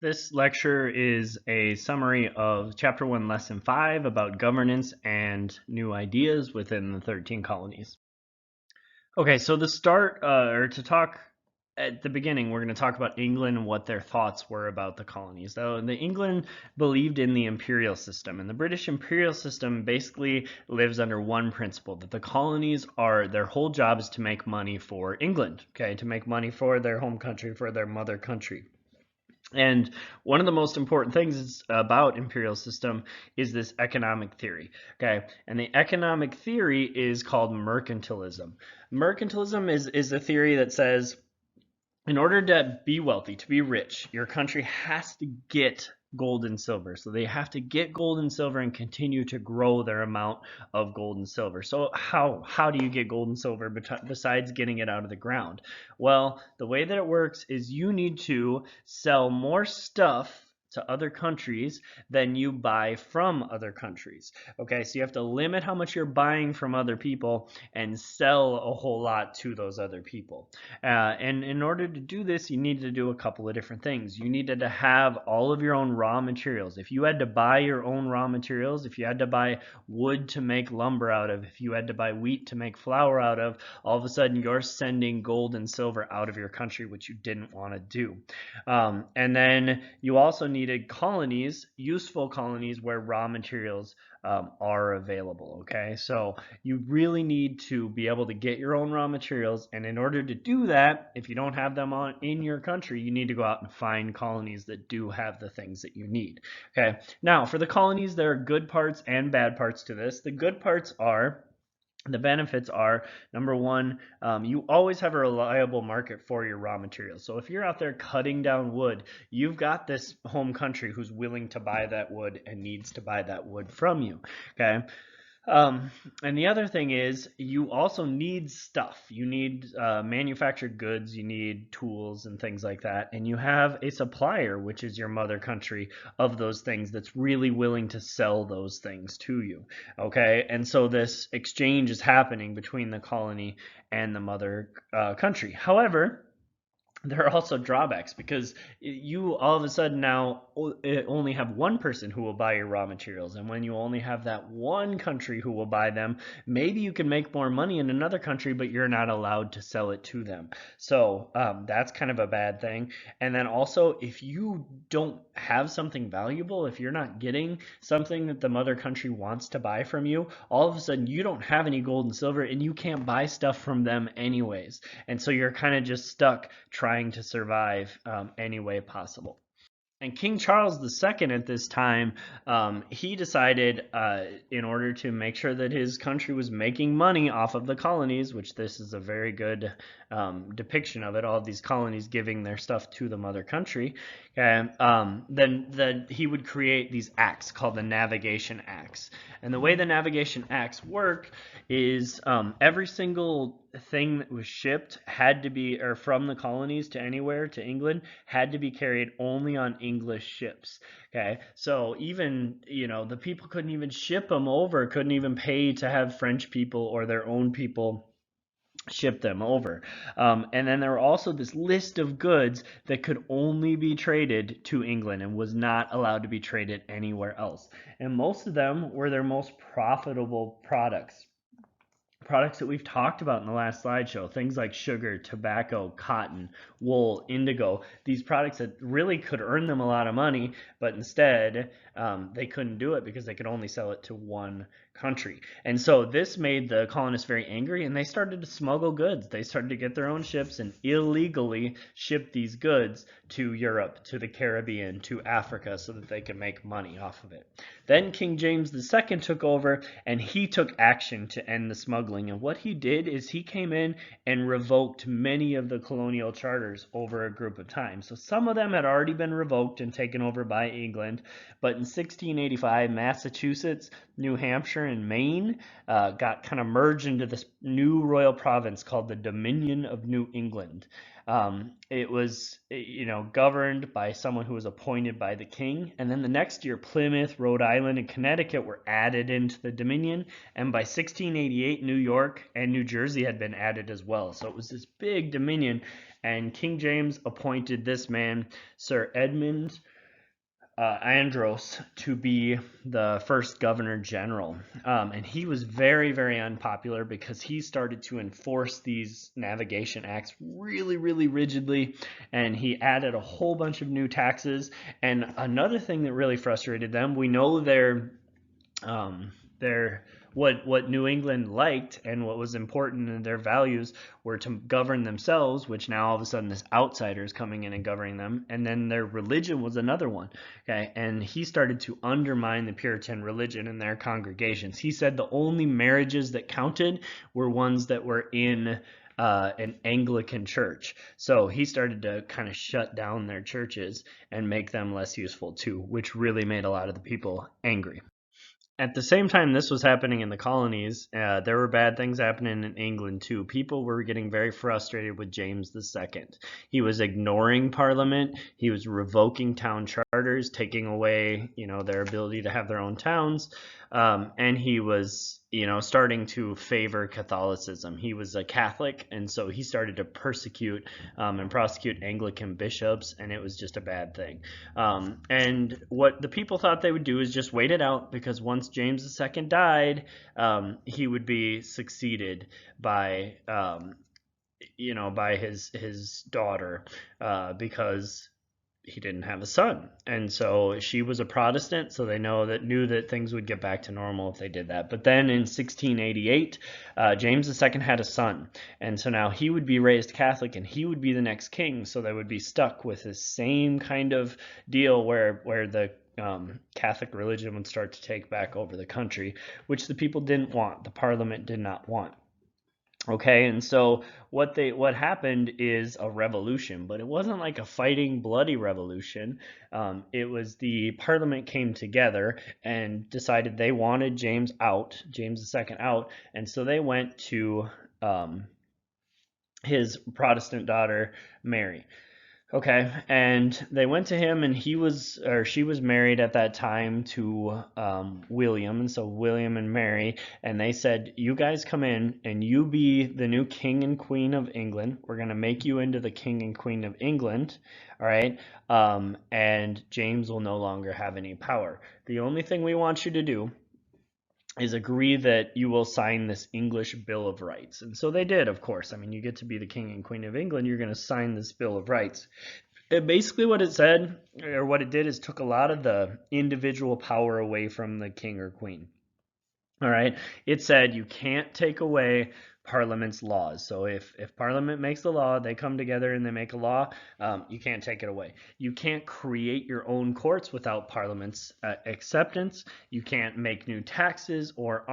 This lecture is a summary of Chapter 1, Lesson 5 about governance and new ideas within the 13 colonies. Okay, so to talk at the beginning, we're going to talk about England and what their thoughts were about the colonies. So the England believed in the imperial system, and the British imperial system basically lives under one principle, that the colonies their whole job is to make money for England, okay, to make money for their home country, for their mother country. And one of the most important things about imperial system is this economic theory, okay? And the economic theory is called mercantilism. Mercantilism is a theory that says in order to be wealthy, to be rich, your country has to get gold and silver. So they have to get gold and silver and continue to grow their amount of gold and silver. So how do you get gold and silver besides getting it out of the ground? Well, the way that it works is you need to sell more stuff to other countries than you buy from other countries. Okay, so you have to limit how much you're buying from other people and sell a whole lot to those other people. And in order to do this, you need to do a couple of different things. You needed to have all of your own raw materials. If you had to buy your own raw materials, if you had to buy wood to make lumber out of, if you had to buy wheat to make flour out of, all of a sudden you're sending gold and silver out of your country, which you didn't want to do. And then you also needed colonies, useful colonies where raw materials are available. Okay, so you really need to be able to get your own raw materials, and in order to do that, if you don't have them in your country, you need to go out and find colonies that do have the things that you need. Okay, now for the colonies, there are good parts and bad parts to this. The benefits are, number one, you always have a reliable market for your raw materials. So if you're out there cutting down wood, you've got this home country who's willing to buy that wood and needs to buy that wood from you. Okay. And the other thing is you also need stuff. You need manufactured goods, you need tools and things like that. And you have a supplier, which is your mother country, of those things that's really willing to sell those things to you. Okay, and so this exchange is happening between the colony and the mother country. However, there are also drawbacks because you all of a sudden now only have one person who will buy your raw materials. And when you only have that one country who will buy them, maybe you can make more money in another country, but you're not allowed to sell it to them. So that's kind of a bad thing. And then also, if you don't have something valuable, if you're not getting something that the mother country wants to buy from you, all of a sudden you don't have any gold and silver and you can't buy stuff from them anyways. And so you're kind of just stuck trying to survive any way possible. And King Charles II at this time, he decided in order to make sure that his country was making money off of the colonies, which this is a very good depiction of it, all of these colonies giving their stuff to the mother country, then he would create these acts called the Navigation Acts. And the way the Navigation Acts work is every single thing that was shipped had to be, or from the colonies to anywhere to England, had to be carried only on English ships. Okay, so even, the people couldn't even ship them over, couldn't even pay to have French people or their own people ship them over. And then there were also this list of goods that could only be traded to England and was not allowed to be traded anywhere else. And most of them were their most profitable products that we've talked about in the last slideshow, things like sugar, tobacco, cotton, wool, indigo, these products that really could earn them a lot of money, but instead they couldn't do it because they could only sell it to one country. And so this made the colonists very angry, and they started to smuggle goods. They started to get their own ships and illegally ship these goods to Europe, to the Caribbean, to Africa, so that they could make money off of it. Then King James II took over, and he took action to end the smuggling. And what he did is he came in and revoked many of the colonial charters over a group of time. So some of them had already been revoked and taken over by England, but in 1685, Massachusetts, New Hampshire, and Maine got kind of merged into this new royal province called the Dominion of New England. It was, governed by someone who was appointed by the king. And then the next year, Plymouth, Rhode Island, and Connecticut were added into the Dominion. And by 1688, New York and New Jersey had been added as well. So it was this big Dominion. And King James appointed this man, Sir Edmund Andros, to be the first governor general. And he was very, very unpopular because he started to enforce these navigation acts really, really rigidly. And he added a whole bunch of new taxes. And another thing that really frustrated them, we know their what New England liked and what was important in their values were to govern themselves, which now all of a sudden this outsider is coming in and governing them. And then their religion was another one. Okay, and he started to undermine the Puritan religion in their congregations. He said the only marriages that counted were ones that were in an Anglican church. So he started to kind of shut down their churches and make them less useful too, which really made a lot of the people angry. At the same time this was happening in the colonies, there were bad things happening in England too. People were getting very frustrated with James II. He was ignoring Parliament. He was revoking town charters, taking away, their ability to have their own towns, and he was, starting to favor Catholicism. He was a Catholic, and so he started to persecute and prosecute Anglican bishops, and it was just a bad thing. And what the people thought they would do is just wait it out, because once James II died, he would be succeeded by, by his daughter, because he didn't have a son. And so she was a Protestant, so they knew that things would get back to normal if they did that. But then in 1688, James II had a son, and so now he would be raised Catholic and he would be the next king. So they would be stuck with this same kind of deal where the Catholic religion would start to take back over the country, which the people didn't want. The Parliament did not want. Okay, and so what happened is a revolution, but it wasn't like a fighting, bloody revolution. It was the Parliament came together and decided they wanted James II out, and so they went to his Protestant daughter, Mary. Okay, and they went to him, and she was married at that time to William, and so William and Mary, and they said, you guys come in and you be the new king and queen of England. We're going to make you into the king and queen of England, all right? And James will no longer have any power. The only thing we want you to do is agree that you will sign this English Bill of Rights. And so they did, of course. I mean, you get to be the king and queen of England, you're going to sign this Bill of Rights. Basically what it said, or what it did, is took a lot of the individual power away from the king or queen. All right. It said you can't take away Parliament's laws. So if Parliament makes the law, they come together and they make a law, you can't take it away. You can't create your own courts without Parliament's acceptance. You can't make new taxes or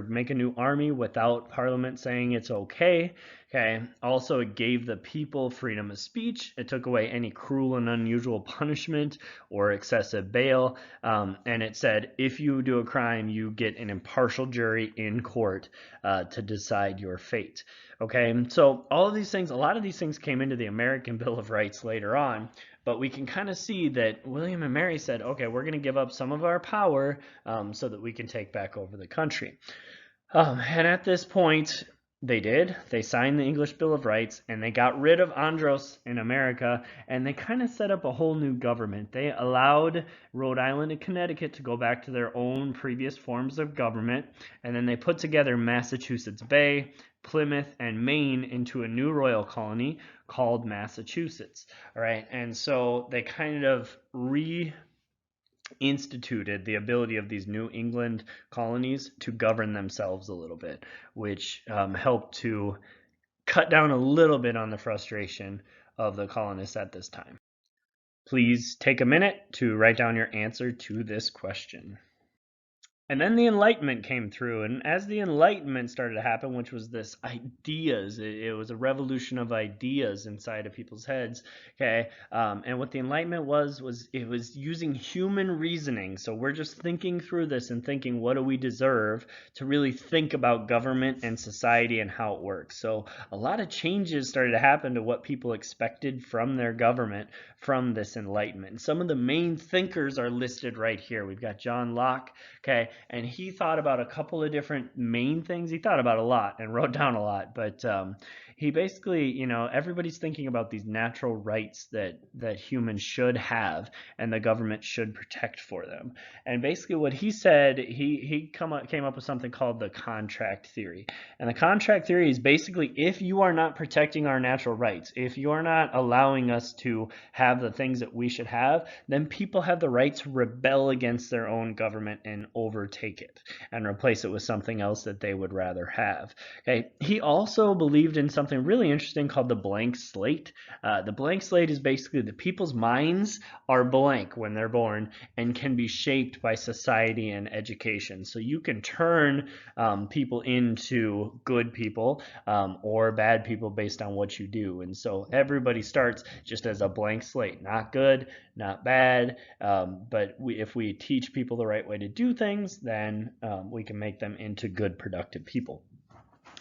make a new army without Parliament saying it's okay. Okay. Also, it gave the people freedom of speech. It took away any cruel and unusual punishment or excessive bail. And it said if you do a crime, you get an impartial jury in court to decide your fate. Okay. So a lot of these things came into the American Bill of Rights later on. But we can kind of see that William and Mary said, okay, we're going to give up some of our power so that we can take back over the country. And at this point, they did. They signed the English Bill of Rights, and they got rid of Andros in America, and they kind of set up a whole new government. They allowed Rhode Island and Connecticut to go back to their own previous forms of government, and then they put together Massachusetts Bay, Plymouth, and Maine into a new royal colony called Massachusetts. All right, and so they kind of instituted the ability of these New England colonies to govern themselves a little bit, which helped to cut down a little bit on the frustration of the colonists at this time. Please take a minute to write down your answer to this question. And then the Enlightenment came through, and as the Enlightenment started to happen, which was this ideas, it was a revolution of ideas inside of people's heads, okay? And what the Enlightenment was it was using human reasoning. So we're just thinking through this and thinking, what do we deserve, to really think about government and society and how it works. So a lot of changes started to happen to what people expected from their government from this Enlightenment. And some of the main thinkers are listed right here. We've got John Locke, okay? And he thought about a couple of different main things. He thought about a lot and wrote down a lot, but he basically, everybody's thinking about these natural rights that humans should have and the government should protect for them. And basically what he said, he came up with something called the contract theory. And the contract theory is basically, if you are not protecting our natural rights, if you are not allowing us to have the things that we should have, then people have the right to rebel against their own government and overtake it and replace it with something else that they would rather have. Okay. He also believed in something really interesting called the blank slate. The blank slate is basically the people's minds are blank when they're born and can be shaped by society and education. So you can turn people into good people or bad people based on what you do. And so everybody starts just as a blank slate, not good, not bad. But if we teach people the right way to do things, then we can make them into good, productive people.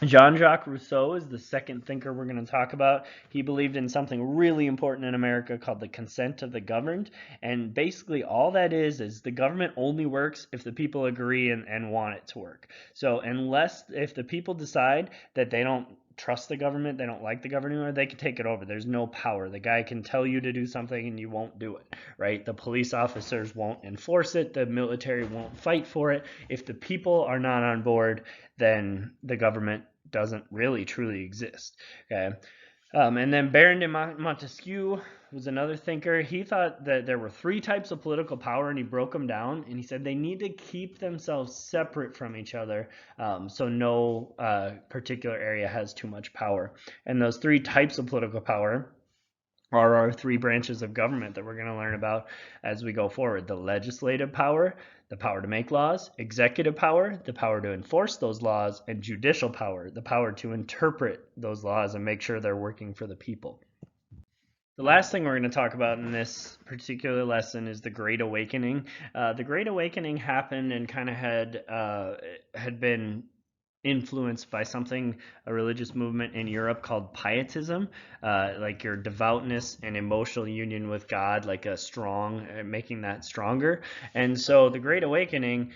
Jean-Jacques Rousseau is the second thinker we're going to talk about. He believed in something really important in America called the consent of the governed. And basically all that is the government only works if the people agree and want it to work. So if the people decide that they don't trust the government, they don't like the government anymore, they can take it over. There's no power. The guy can tell you to do something and you won't do it, right? The police officers won't enforce it. The military won't fight for it. If the people are not on board, then the government doesn't really truly exist. Okay. And then Baron de Montesquieu was another thinker. He thought that there were three types of political power, and he broke them down. And he said they need to keep themselves separate from each other, so no particular area has too much power. And those three types of political power are our three branches of government that we're going to learn about as we go forward: the legislative power, the power to make laws; executive power, the power to enforce those laws; and judicial power, the power to interpret those laws and make sure they're working for the people. The last thing we're going to talk about in this particular lesson is the Great Awakening. The Great Awakening happened and kind of had been influenced by a religious movement in Europe called Pietism, like your devoutness and emotional union with God, like making that stronger. And so the Great Awakening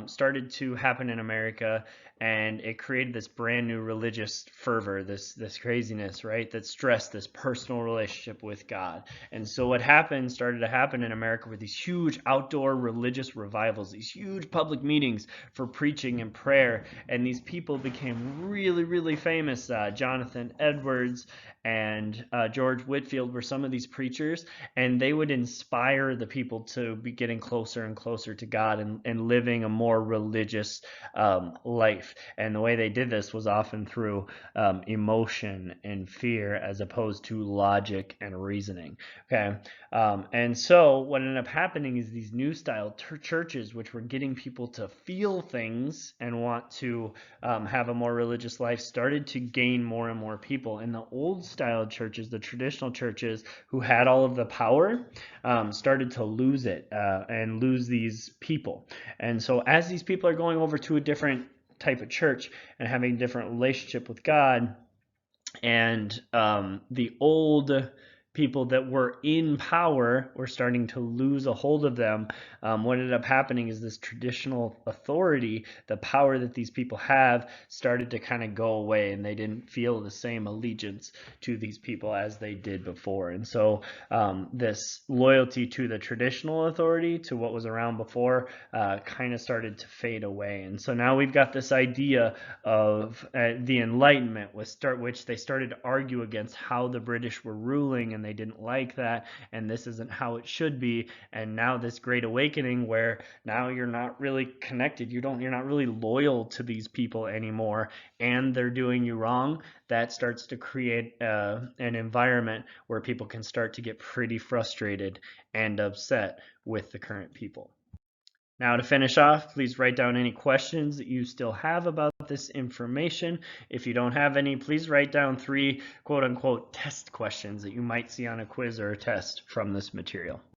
started to happen in America, and it created this brand new religious fervor, this craziness, right? That stressed this personal relationship with God. And so what started to happen in America were these huge outdoor religious revivals, these huge public meetings for preaching and prayer, and these people became really, really famous. Jonathan Edwards and George Whitefield were some of these preachers, and they would inspire the people to be getting closer and closer to God and living a more religious life. And the way they did this was often through emotion and fear as opposed to logic and reasoning. Okay, and so what ended up happening is these new style churches, which were getting people to feel things and want to have a more religious life, started to gain more and more people. And the old style churches, the traditional churches who had all of the power, started to lose it and lose these people. And so as these people are going over to a different type of church and having a different relationship with God, and the old people that were in power were starting to lose a hold of them. What ended up happening is this traditional authority, the power that these people have, started to kind of go away, and they didn't feel the same allegiance to these people as they did before. And so this loyalty to the traditional authority, to what was around before, kind of started to fade away. And so now we've got this idea of the Enlightenment, which they started to argue against how the British were ruling, and they didn't like that, and this isn't how it should be. And now this Great Awakening, where now you're not really connected, you're not really loyal to these people anymore, and they're doing you wrong. That starts to create an environment where people can start to get pretty frustrated and upset with the current people. Now, to finish off, please write down any questions that you still have about this information. If you don't have any, please write down 3 quote-unquote test questions that you might see on a quiz or a test from this material.